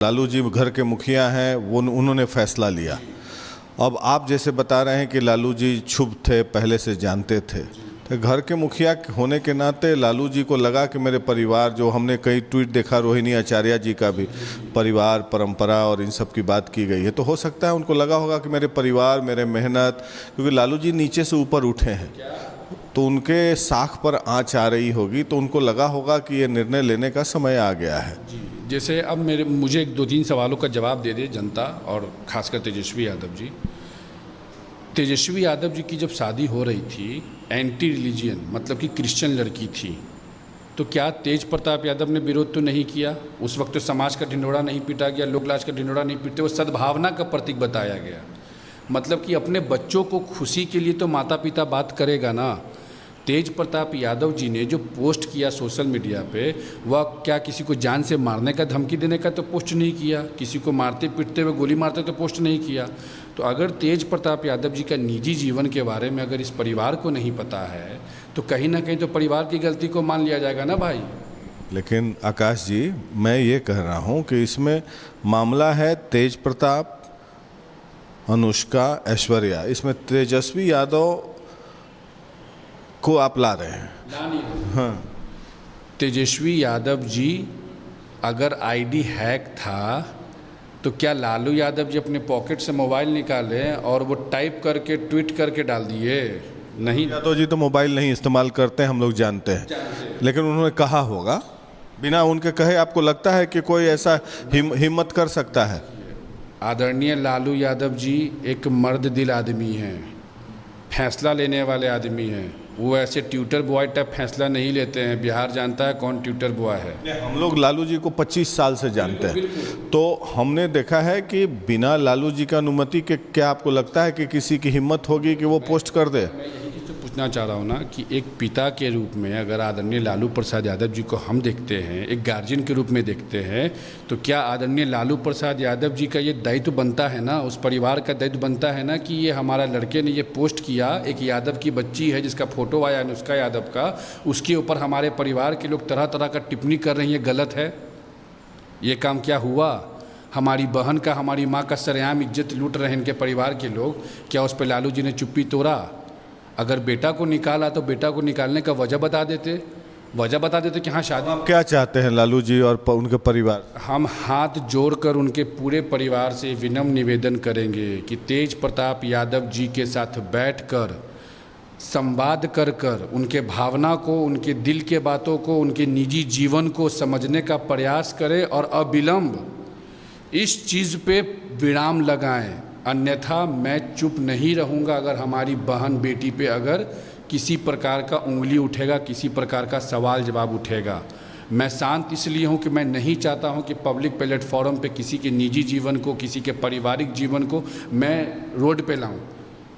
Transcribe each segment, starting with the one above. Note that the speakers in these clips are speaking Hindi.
लालू जी घर के मुखिया हैं, वो उन्होंने फैसला लिया। अब आप जैसे बता रहे हैं कि लालू जी शुभ थे, पहले से जानते थे, तो घर के मुखिया होने के नाते लालू जी को लगा कि मेरे परिवार, जो हमने कई ट्वीट देखा रोहिणी आचार्य जी का भी, परिवार परंपरा और इन सब की बात की गई है, तो हो सकता है उनको लगा होगा कि मेरे परिवार, मेरे मेहनत, क्योंकि लालू जी नीचे से ऊपर उठे हैं तो उनके साख पर आँच आ रही होगी, तो उनको लगा होगा कि ये निर्णय लेने का समय आ गया है। जैसे अब मुझे एक दो तीन सवालों का जवाब दे दे जनता, और खासकर तेजस्वी यादव जी। तेजस्वी यादव जी की जब शादी हो रही थी, एंटी रिलीजियन मतलब कि क्रिश्चियन लड़की थी, तो क्या तेज प्रताप यादव ने विरोध तो नहीं किया? उस वक्त तो समाज का ढिंढोरा नहीं पीटा गया, लोकलाज का ढिंढोरा नहीं पीटे, वो सद्भावना का प्रतीक बताया गया। मतलब कि अपने बच्चों को खुशी के लिए तो माता पिता बात करेगा ना। तेज प्रताप यादव जी ने जो पोस्ट किया सोशल मीडिया पे, वह क्या किसी को जान से मारने का, धमकी देने का तो पोस्ट नहीं किया, किसी को मारते पीटते हुए गोली मारते तो पोस्ट नहीं किया। तो अगर तेज प्रताप यादव जी का निजी जीवन के बारे में अगर इस परिवार को नहीं पता है, तो कहीं ना कहीं तो परिवार की गलती को मान लिया जाएगा ना भाई। लेकिन आकाश जी, मैं ये कह रहा हूँ कि इसमें मामला है तेज प्रताप, अनुष्का, ऐश्वर्या, इसमें तेजस्वी यादव को आप ला रहे हैं। हाँ, तेजस्वी यादव जी अगर आईडी हैक था, तो क्या लालू यादव जी अपने पॉकेट से मोबाइल निकाले और वो टाइप करके ट्वीट करके डाल दिए? नहीं, यादव जी तो मोबाइल नहीं इस्तेमाल करते हैं, हम लोग जानते हैं, लेकिन उन्होंने कहा होगा। बिना उनके कहे आपको लगता है कि कोई ऐसा हिम्मत कर सकता है? आदरणीय लालू यादव जी एक मर्द दिल आदमी हैं, फैसला लेने वाले आदमी हैं। वो ऐसे ट्विटर बॉय टाइप फैसला नहीं लेते हैं। बिहार जानता है कौन ट्विटर बॉय है। हम लोग लालू जी को 25 साल से जानते हैं, तो हमने देखा है कि बिना लालू जी की अनुमति के क्या आपको लगता है कि किसी की हिम्मत होगी कि वो पोस्ट कर दे? मैं यही चीज़ तो पूछना चाह रहा हूँ ना कि एक पिता के रूप में अगर आदरणीय लालू प्रसाद यादव जी को हम देखते हैं, एक गार्जियन के रूप में देखते हैं, तो क्या आदरणीय लालू प्रसाद यादव जी का ये दायित्व बनता है ना, उस परिवार का दायित्व बनता है ना कि ये हमारा लड़के ने ये पोस्ट किया, एक यादव की बच्ची है जिसका फोटो आया अनुष्का यादव का, उसके ऊपर हमारे परिवार के लोग तरह तरह का टिप्पणी कर रहे हैं, ये गलत है। ये काम क्या हुआ? हमारी बहन का, हमारी माँ का सरेआम इज्जत लूट रहे हैं इनके परिवार के लोग, क्या उस पर लालू जी ने चुप्पी तोड़ा? अगर बेटा को निकाला तो बेटा को निकालने का वजह बता देते कि हाँ शादी। आप क्या चाहते हैं लालू जी और उनके परिवार? हम हाथ जोड़कर उनके पूरे परिवार से विनम्र निवेदन करेंगे कि तेज प्रताप यादव जी के साथ बैठकर संवाद कर उनके भावना को, उनके दिल के बातों को, उनके निजी जीवन को समझने का प्रयास करें और अविलंब इस चीज़ पे विराम लगाएं। अन्यथा मैं चुप नहीं रहूँगा अगर हमारी बहन बेटी पे अगर किसी प्रकार का उंगली उठेगा, किसी प्रकार का सवाल जवाब उठेगा। मैं शांत इसलिए हूँ कि मैं नहीं चाहता हूँ कि पब्लिक प्लेटफॉर्म पे किसी के निजी जीवन को, किसी के पारिवारिक जीवन को मैं रोड पे लाऊं।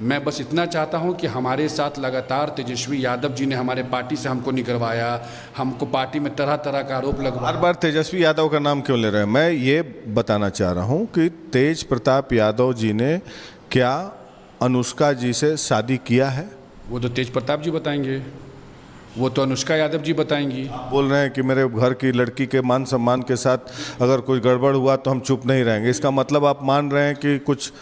मैं बस इतना चाहता हूं कि हमारे साथ लगातार तेजस्वी यादव जी ने हमारे पार्टी से हमको निकलवाया, हमको पार्टी में तरह तरह का आरोप लगवाया। बार बार तेजस्वी यादव का नाम क्यों ले रहे हैं? मैं ये बताना चाह रहा हूं कि तेज प्रताप यादव जी ने क्या अनुष्का जी से शादी किया है? वो तो तेज प्रताप जी बताएंगे, वो तो अनुष्का यादव जी बताएंगी। आप बोल रहे हैं कि मेरे घर की लड़की के मान सम्मान के साथ अगर कोई गड़बड़ हुआ तो हम चुप नहीं रहेंगे। इसका मतलब आप मान रहे हैं कि कुछ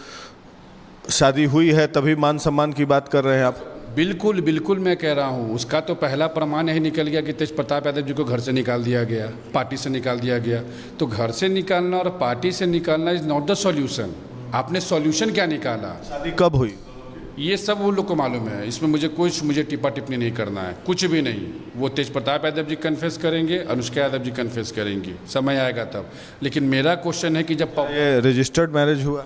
शादी हुई है तभी मान सम्मान की बात कर रहे हैं आप? बिल्कुल बिल्कुल, मैं कह रहा हूँ उसका तो पहला प्रमाण यही निकल गया कि तेज प्रताप यादव जी को घर से निकाल दिया गया, पार्टी से निकाल दिया गया। तो घर से निकालना और पार्टी से निकालना इज़ नॉट द सॉल्यूशन। आपने सॉल्यूशन क्या निकाला? शादी कब हुई? ये सब वो लोग को मालूम है, इसमें मुझे टिप्पा टिप्पणी नहीं करना है, कुछ भी नहीं। वो तेज प्रताप यादव जी कन्फेस करेंगे, अनुष्का यादव जी कन्फेस करेंगी, समय आएगा तब। लेकिन मेरा क्वेश्चन है कि जब ये रजिस्टर्ड मैरिज हुआ?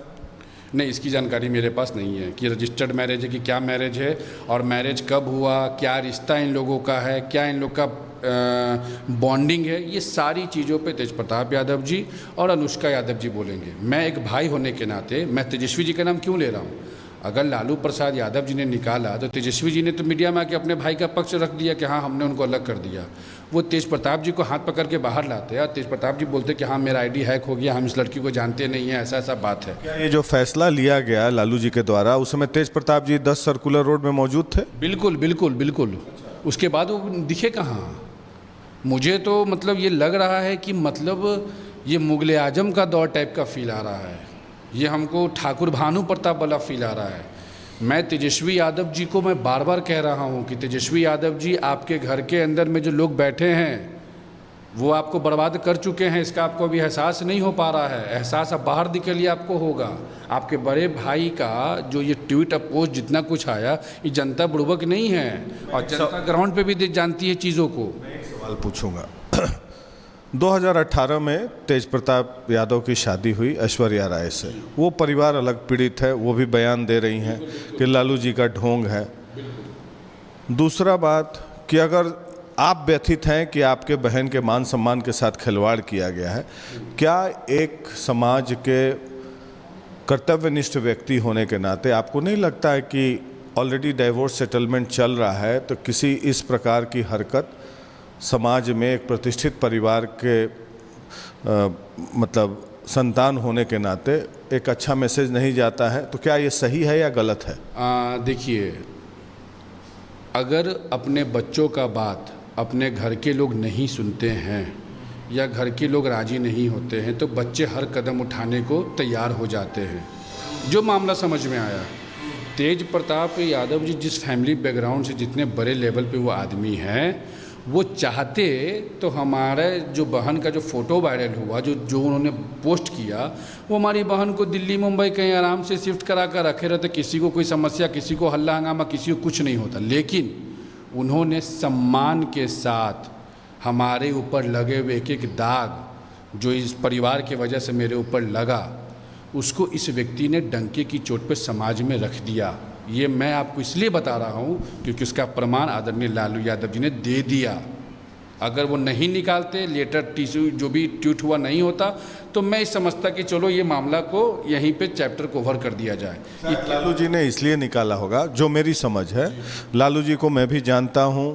नहीं, इसकी जानकारी मेरे पास नहीं है कि रजिस्टर्ड मैरिज है कि क्या मैरिज है, और मैरिज कब हुआ, क्या रिश्ता इन लोगों का है, क्या इन लोग का बॉन्डिंग है, ये सारी चीज़ों पे तेज प्रताप यादव जी और अनुष्का यादव जी बोलेंगे। मैं एक भाई होने के नाते मैं तेजस्वी जी का नाम क्यों ले रहा हूँ? अगर लालू प्रसाद यादव जी ने निकाला तो तेजस्वी जी ने तो मीडिया में आके अपने भाई का पक्ष रख दिया कि हाँ हमने उनको अलग कर दिया। वो तेज प्रताप जी को हाथ पकड़ के बाहर लाते और तेज प्रताप जी बोलते कि हाँ मेरा आईडी हैक हो गया, हम इस लड़की को जानते नहीं हैं, ऐसा ऐसा बात है। क्या ये जो फैसला लिया गया लालू जी के द्वारा, उस समय तेज प्रताप जी 10 सर्कुलर रोड में मौजूद थे? बिल्कुल बिल्कुल बिल्कुल। उसके बाद वो दिखे कहाँ? मुझे तो मतलब ये लग रहा है कि मतलब ये मुगल आजम का दौर टाइप का फील आ रहा है, ये हमको ठाकुर भानु प्रताप वाला फील आ रहा है। मैं तेजस्वी यादव जी को मैं बार बार कह रहा हूँ कि तेजस्वी यादव जी, आपके घर के अंदर में जो लोग बैठे हैं वो आपको बर्बाद कर चुके हैं, इसका आपको अभी एहसास नहीं हो पा रहा है। एहसास अब बाहर निकलिए आपको होगा। आपके बड़े भाई का जो ये ट्वीट और पोस्ट जितना कुछ आया, ये जनता बुड़बक नहीं है, और जनता ग्राउंड पे भी जानती है चीज़ों को। मैं एक सवाल पूछूंगा। 2018 में तेज प्रताप यादव की शादी हुई ऐश्वर्या राय से। वो परिवार अलग पीड़ित है, वो भी बयान दे रही हैं कि लालू जी का ढोंग है। दूसरा बात कि अगर आप व्यथित हैं कि आपके बहन के मान सम्मान के साथ खिलवाड़ किया गया है, क्या एक समाज के कर्तव्यनिष्ठ व्यक्ति होने के नाते आपको नहीं लगता है कि ऑलरेडी डाइवोर्स सेटलमेंट चल रहा है, तो किसी इस प्रकार की हरकत समाज में एक प्रतिष्ठित परिवार के मतलब संतान होने के नाते एक अच्छा मैसेज नहीं जाता है? तो क्या ये सही है या गलत है? देखिए, अगर अपने बच्चों का बात अपने घर के लोग नहीं सुनते हैं या घर के लोग राजी नहीं होते हैं, तो बच्चे हर कदम उठाने को तैयार हो जाते हैं। जो मामला समझ में आया, तेज प्रताप यादव जी जिस फैमिली बैकग्राउंड से, जितने बड़े लेवल पे वो आदमी हैं, वो चाहते तो हमारे जो बहन का जो फ़ोटो वायरल हुआ, जो उन्होंने पोस्ट किया, वो हमारी बहन को दिल्ली मुंबई कहीं आराम से शिफ्ट करा कर रखे रहते, किसी को कोई समस्या, किसी को हल्ला हंगामा, किसी को कुछ नहीं होता। लेकिन उन्होंने सम्मान के साथ हमारे ऊपर लगे हुए एक एक दाग जो इस परिवार की वजह से मेरे ऊपर लगा, उसको इस व्यक्ति ने डंके की चोट पे समाज में रख दिया। ये मैं आपको इसलिए बता रहा हूँ क्योंकि उसका प्रमाण आदरणीय लालू यादव जी ने दे दिया। अगर वो नहीं निकालते, लेटर टिश्यू जो भी ट्वीट हुआ नहीं होता, तो मैं इस समझता कि चलो ये मामला को यहीं पे चैप्टर कवर कर दिया जाए। लालू जी ने इसलिए निकाला होगा, जो मेरी समझ है। लालू जी को मैं भी जानता हूँ,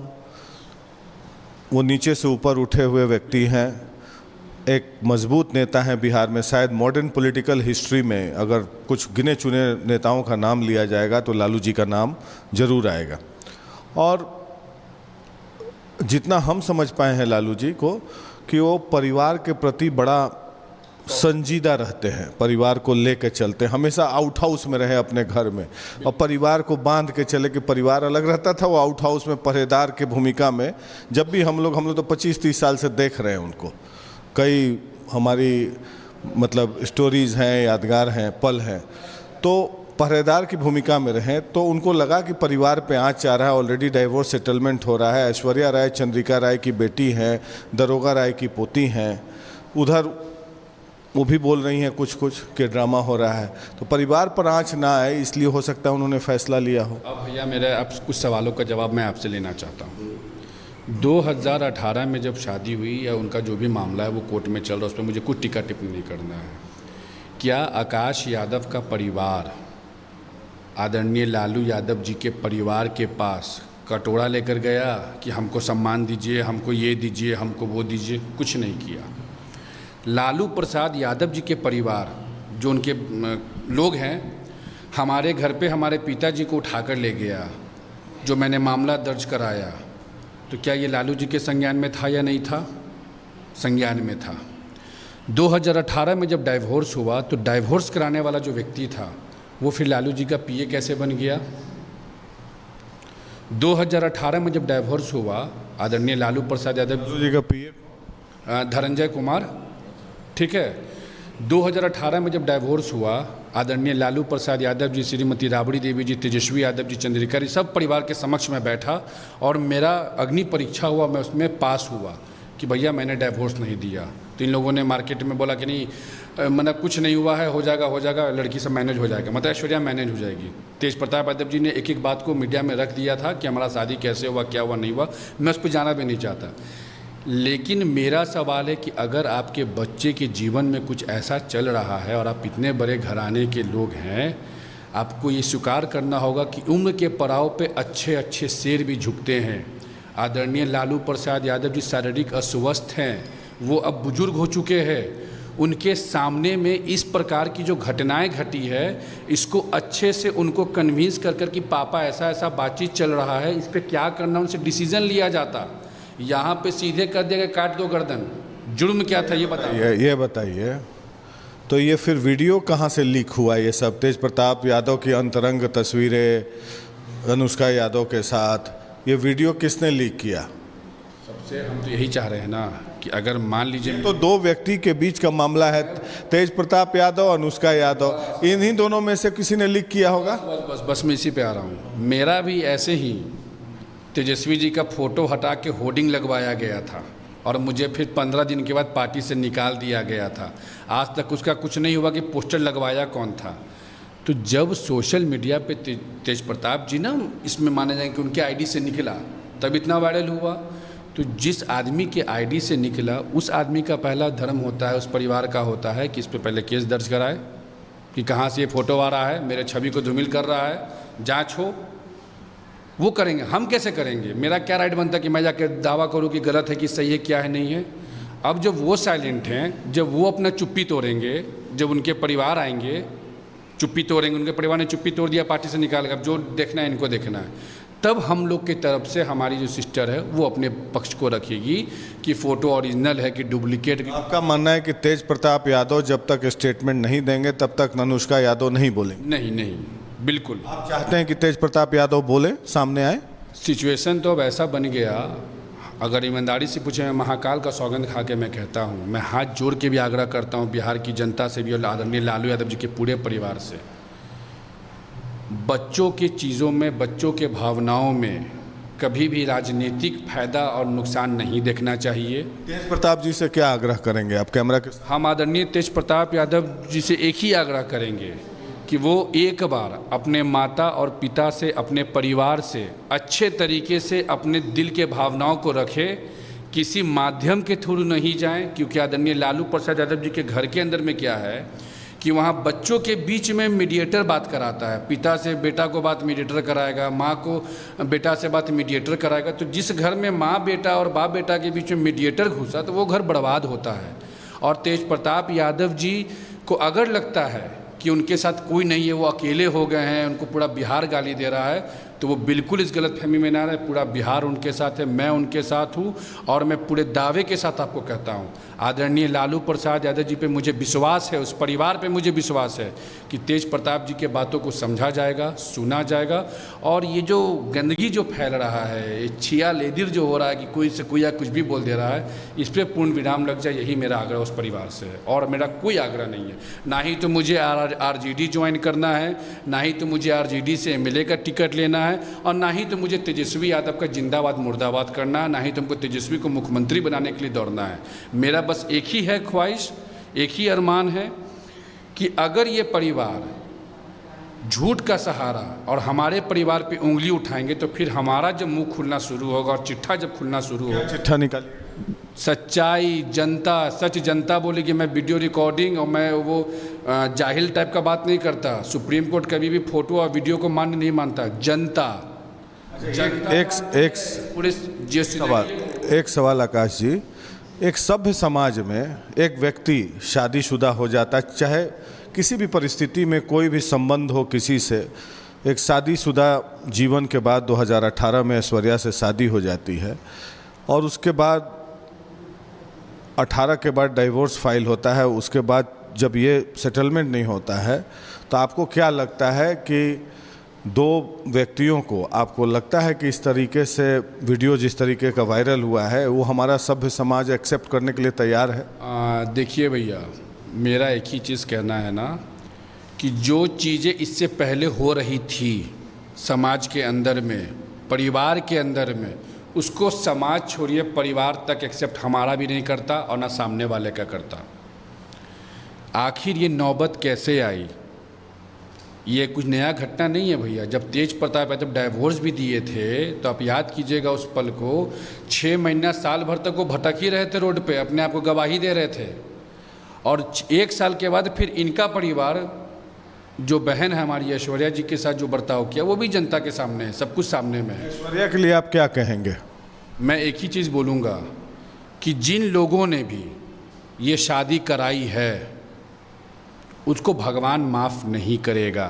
वो नीचे से ऊपर उठे हुए व्यक्ति हैं, एक मजबूत नेता हैं बिहार में। शायद मॉडर्न पॉलिटिकल हिस्ट्री में अगर कुछ गिने चुने नेताओं का नाम लिया जाएगा तो लालू जी का नाम जरूर आएगा। और जितना हम समझ पाए हैं लालू जी को, कि वो परिवार के प्रति बड़ा संजीदा रहते हैं, परिवार को लेकर चलते हैं, हमेशा आउट हाउस में रहे अपने घर में, और परिवार को बांध के चले। कि परिवार अलग रहता था, वो आउट हाउस में पहरेदार के भूमिका में। जब भी हम लोग तो 25-30 साल से देख रहे हैं उनको, कई हमारी मतलब स्टोरीज़ हैं, यादगार हैं, पल हैं, तो पहरेदार की भूमिका में रहें। तो उनको लगा कि परिवार पे आँच आ रहा है, ऑलरेडी डाइवोर्स सेटलमेंट हो रहा है, ऐश्वर्या राय चंद्रिका राय की बेटी हैं, दरोगा राय की पोती हैं, उधर वो भी बोल रही हैं कुछ कि ड्रामा हो रहा है, तो परिवार पर आँच ना आए, इसलिए हो सकता है उन्होंने फैसला लिया हो। अब भैया, मेरे अब कुछ सवालों का जवाब मैं आपसे लेना चाहता हूँ। 2018 में जब शादी हुई या उनका जो भी मामला है वो कोर्ट में चल रहा है, उस पर मुझे कुछ टीका टिप्पणी नहीं करना है। क्या आकाश यादव का परिवार आदरणीय लालू यादव जी के परिवार के पास कटोरा लेकर गया कि हमको सम्मान दीजिए, हमको ये दीजिए, हमको वो दीजिए? कुछ नहीं किया। लालू प्रसाद यादव जी के परिवार, जो उनके लोग हैं, हमारे घर पे हमारे पिताजी को उठाकर ले गया, जो मैंने मामला दर्ज कराया। तो क्या ये लालू जी के संज्ञान में था या नहीं था? संज्ञान में था। 2018 में जब डाइवोर्स हुआ, तो डाइवोर्स कराने वाला जो व्यक्ति था वो फिर लालू जी का पीए कैसे बन गया? 2018 में जब डाइवोर्स हुआ, आदरणीय लालू प्रसाद यादव जी का पीए धनंजय कुमार, ठीक है। 2018 में जब डाइवोर्स हुआ, आदरणीय लालू प्रसाद यादव जी, श्रीमती राबड़ी देवी जी, तेजस्वी यादव जी, चंद्रिका जी, सब परिवार के समक्ष में बैठा और मेरा अग्नि परीक्षा हुआ, मैं उसमें पास हुआ कि भैया मैंने डाइवोर्स नहीं दिया। तो इन लोगों ने मार्केट में बोला कि नहीं, मतलब कुछ नहीं हुआ है, हो जाएगा, लड़की सब मैनेज हो जाएगा, मतलब ऐश्वर्या मैनेज हो जाएगी। तेज प्रताप यादव जी ने एक एक बात को मीडिया में रख दिया था कि हमारा शादी कैसे हुआ, क्या हुआ, नहीं हुआ। मैं उस पर जाना भी नहीं चाहता। लेकिन मेरा सवाल है कि अगर आपके बच्चे के जीवन में कुछ ऐसा चल रहा है और आप इतने बड़े घराने के लोग हैं, आपको ये स्वीकार करना होगा कि उम्र के पड़ाव पे अच्छे अच्छे शेर भी झुकते हैं। आदरणीय लालू प्रसाद यादव जी शारीरिक अस्वस्थ हैं, वो अब बुजुर्ग हो चुके हैं। उनके सामने में इस प्रकार की जो घटनाएं घटी है, इसको अच्छे से उनको कन्विंस कर कि पापा ऐसा ऐसा बातचीत चल रहा है, इस पर क्या करना, उनसे डिसीज़न लिया जाता। यहाँ पे सीधे कर देगा काट दो गर्दन, जुर्म क्या था ये बताइए। ये बताइए, तो ये फिर वीडियो कहाँ से लीक हुआ? ये सब तेज प्रताप यादव की अंतरंग तस्वीरें अनुष्का यादव के साथ, ये वीडियो किसने लीक किया? सबसे हम तो यही चाह रहे हैं ना कि अगर मान लीजिए तो दो व्यक्ति के बीच का मामला है, तेज प्रताप यादव, अनुष्का यादव, इन्हीं दोनों में से किसी ने लीक किया होगा। बस मैं इसी पे आ रहा हूँ। मेरा भी ऐसे ही तेजस्वी जी का फ़ोटो हटा के होर्डिंग लगवाया गया था और मुझे फिर 15 दिन के बाद पार्टी से निकाल दिया गया था। आज तक उसका कुछ नहीं हुआ कि पोस्टर लगवाया कौन था। तो जब सोशल मीडिया पे तेज प्रताप जी ना इसमें माने जाए कि उनके आईडी से निकला, तब इतना वायरल हुआ। तो जिस आदमी के आईडी से निकला, उस आदमी का पहला धर्म होता है, उस परिवार का होता है कि इस पर पहले केस दर्ज कराए कि कहाँ से ये फ़ोटो आ रहा है, मेरे छवि को धूमिल कर रहा है, जांच हो। वो करेंगे, हम कैसे करेंगे? मेरा क्या राइट बनता है कि मैं जाकर दावा करूं कि गलत है कि सही है, क्या है नहीं है? अब जब वो साइलेंट हैं, जब वो अपना चुप्पी तोड़ेंगे, जब उनके परिवार आएंगे चुप्पी तोड़ेंगे, उनके परिवार ने चुप्पी तोड़ दिया, पार्टी से निकाल कर, अब जो देखना है इनको देखना है, तब हम लोग की तरफ से हमारी जो सिस्टर है वो अपने पक्ष को रखेगी कि फ़ोटो ओरिजिनल है कि डुप्लीकेट। आपका मानना है कि तेज प्रताप यादव जब तक स्टेटमेंट नहीं देंगे तब तक अनुष्का यादव नहीं बोलेंगे? नहीं, बिल्कुल। आप चाहते हैं कि तेज प्रताप यादव बोले, सामने आए? सिचुएशन तो अब ऐसा बन गया, अगर ईमानदारी से पूछे, मैं महाकाल का सौगंध खा के मैं कहता हूँ, मैं हाथ जोड़ के भी आग्रह करता हूँ बिहार की जनता से भी और आदरणीय लालू यादव जी के पूरे परिवार से, बच्चों की चीज़ों में, बच्चों के भावनाओं में कभी भी राजनीतिक फायदा और नुकसान नहीं देखना चाहिए। तेज प्रताप जी से क्या आग्रह करेंगे आप? कैमरा के हम आदरणीय तेज प्रताप यादव जी से एक ही आग्रह करेंगे कि वो एक बार अपने माता और पिता से, अपने परिवार से अच्छे तरीके से अपने दिल के भावनाओं को रखें, किसी माध्यम के थ्रू नहीं जाएं, क्योंकि आदरणीय लालू प्रसाद यादव जी के घर के अंदर में क्या है कि वहाँ बच्चों के बीच में मीडिएटर बात कराता है, पिता से बेटा को बात मीडिएटर कराएगा, माँ को बेटा से बात मीडिएटर कराएगा। तो जिस घर में माँ बेटा और बाप बेटा के बीच में मीडिएटर घुसा तो वो घर बर्बाद होता है। और तेज प्रताप यादव जी को अगर लगता है कि उनके साथ कोई नहीं है, वो अकेले हो गए हैं, उनको पूरा बिहार गाली दे रहा है, तो वो बिल्कुल इस गलतफहमी में ना रहे। पूरा बिहार उनके साथ है, मैं उनके साथ हूँ और मैं पूरे दावे के साथ आपको कहता हूँ, आदरणीय लालू प्रसाद यादव जी पे मुझे विश्वास है, उस परिवार पे मुझे विश्वास है कि तेज प्रताप जी के बातों को समझा जाएगा, सुना जाएगा। और ये जो गंदगी जो फैल रहा है, ये छिया लेदिर जो हो रहा है कि कोई से कोई या कुछ भी बोल दे रहा है, इस पर पूर्ण विराम लग जाए, यही मेरा आग्रह उस परिवार से है। और मेरा कोई आग्रह नहीं है, ना ही तो मुझे आरजेडी ज्वाइन करना है, ना ही तो मुझे आरजेडी से एमएलए का टिकट लेना है, और ना ही तो मुझे तेजस्वी यादव का जिंदाबाद मुर्दाबाद करना है, ना ही तुमको तेजस्वी को मुख्यमंत्री बनाने के लिए दौड़ना है। मेरा बस एक ही है ख्वाहिश, एक ही अरमान है कि अगर ये परिवार झूठ का सहारा और हमारे परिवार पे उंगली उठाएंगे तो फिर हमारा जब मुंह खुलना शुरू होगा और चिट्ठा जब खुलना शुरू होगा, चिट्ठा निकालिए। सच्चाई, जनता, सच जनता बोलेगी। मैं वीडियो रिकॉर्डिंग और मैं वो जाहिल टाइप का बात नहीं करता। सुप्रीम कोर्ट कभी भी फोटो और वीडियो को मान्य नहीं मानता। जनता एक सवाल आकाश जी, एक सभ्य समाज में एक व्यक्ति शादीशुदा हो जाता है, चाहे किसी भी परिस्थिति में कोई भी संबंध हो किसी से, एक शादीशुदा जीवन के बाद 2018 में ऐश्वर्या से शादी हो जाती है और उसके बाद 18 के बाद डाइवोर्स फाइल होता है। उसके बाद जब ये सेटलमेंट नहीं होता है तो आपको क्या लगता है कि दो व्यक्तियों को, आपको लगता है कि इस तरीके से वीडियो जिस तरीके का वायरल हुआ है वो हमारा सभ्य समाज एक्सेप्ट करने के लिए तैयार है? देखिए भैया, मेरा एक ही चीज़ कहना है ना कि जो चीज़ें इससे पहले हो रही थी समाज के अंदर में, परिवार के अंदर में, उसको समाज छोड़िए परिवार तक एक्सेप्ट हमारा भी नहीं करता और ना सामने वाले का करता। आखिर ये नौबत कैसे आई? ये कुछ नया घटना नहीं है भैया। जब तेज प्रताप यादव डाइवोर्स भी दिए थे तो आप याद कीजिएगा उस पल को, 6 महीना साल भर तक वो भटक ही रहे थे रोड पे, अपने आप को गवाही दे रहे थे। और 1 साल के बाद फिर इनका परिवार, जो बहन है हमारी ऐश्वर्या जी के साथ जो बर्ताव किया, वो भी जनता के सामने है, सब कुछ सामने में है। ऐश्वर्या के लिए आप क्या कहेंगे? मैं एक ही चीज़ बोलूँगा कि जिन लोगों ने भी ये शादी कराई है उसको भगवान माफ़ नहीं करेगा।